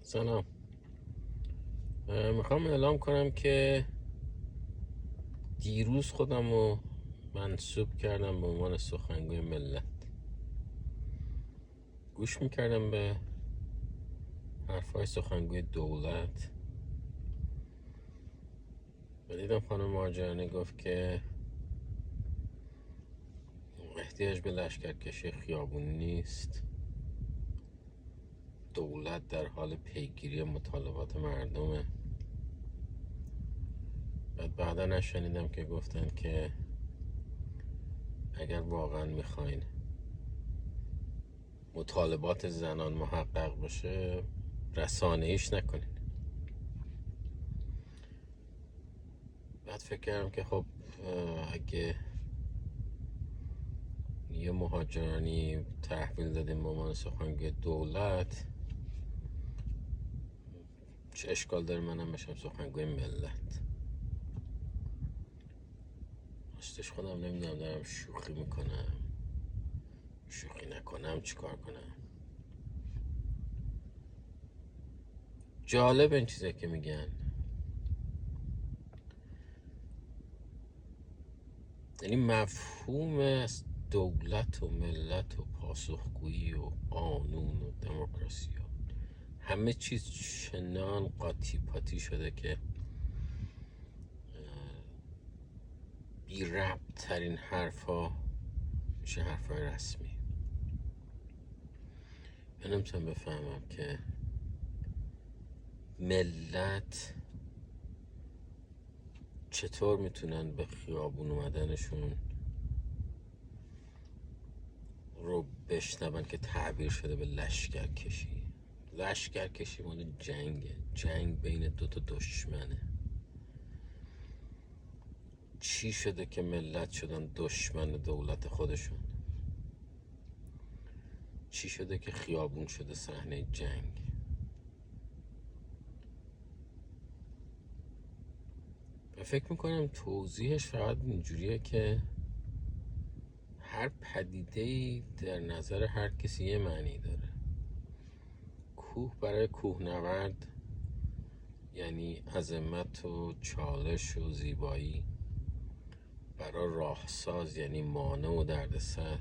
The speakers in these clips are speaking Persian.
سلام. میخوام اعلام کنم که دیروز خودم رو منصوب کردم به عنوان سخنگوی ملت. گوش میکردم به حرفای سخنگوی دولت و دیدم خانم مهاجرانی گفت که احتیاج به لشکرکشی خیابونی نیست، دولت در حال پیگیری مطالبات مردمه. بعدا نشنیدم که گفتن که اگر واقعا میخواین مطالبات زنان محقق بشه رسانه ایش نکنین. بعد فکر کردم که خب اگه یه مهاجرانی تحویل دادیم به عنوان سخنگوی دولت، چه اشکال داره منم بشم سخنگوی ملت؟ راستش خودم نمیدونم دارم شوخی میکنم، شوخی نکنم چیکار کنم. جالب این چیزه که میگن، یعنی مفهوم از دولت و ملت و پاسخگویی و قانون و دموکراسی و همه چیز چنان قاطی پاتی شده که بی ربط ترین حرفا میشه حرفای رسمی. من نمیتونم بفهمم که ملت چطور میتونن به خیابون اومدنشون رو بشنون که تعبیر شده به لشکرکشی. لشکرکشی مال جنگه، جنگ بین دوتا دشمنه. چی شده که ملت شدن دشمن دولت خودشون؟ چی شده که خیابون شده صحنه جنگ؟ و فکر میکنم توضیحش فقط اینجوریه که هر پدیده‌ای در نظر هر کسی یه معنی داره. کوه برای کوهنورد یعنی عظمت و چالش و زیبایی، برای راهساز یعنی مانع و دردسر،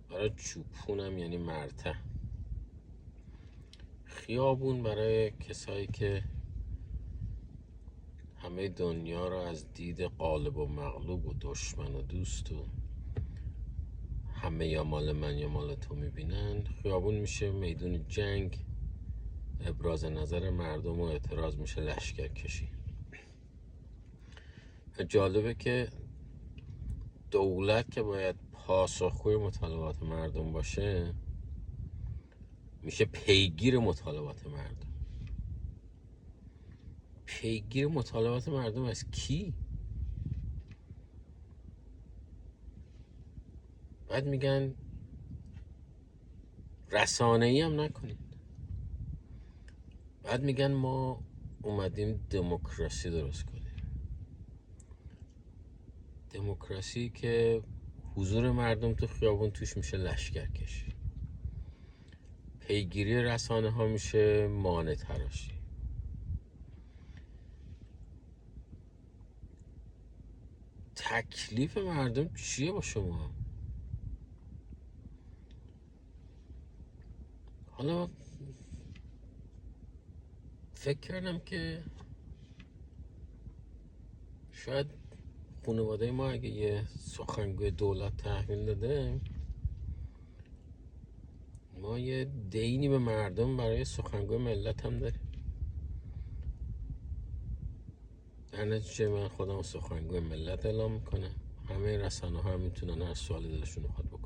برای چوپونم یعنی مرتع. خیابون برای کسایی که همه دنیا رو از دید غالب و مغلوب و دشمن و دوست و همه یا مال من یا مال تو میبینن، خیابون میشه میدون جنگ، ابراز نظر مردم و اعتراض میشه لشکر کشی. جالبه که دولت که باید پاسخگوی مطالبات مردم باشه میشه پیگیر مطالبات مردم. پیگیر مطالبات مردم از کی؟ بعد میگن رسانه‌ای هم نکنید. بعد میگن ما اومدیم دموکراسی درست کنیم. دموکراسی که حضور مردم تو خیابون توش میشه لشکرکشی، پیگیری رسانه ها میشه مانع تراشی. تکلیف مردم چیه با شما؟ حالا فکر کردم که شاید خانواده ما اگه یه سخنگوی دولت تحویل داده، ما یه دینی به مردم برای سخنگوی ملت هم داریم. در نتیجه من خودم سخنگوی ملت اعلام میکنم. همه رسانه ها میتونن هر سوالی دلشون بخواد بکنن.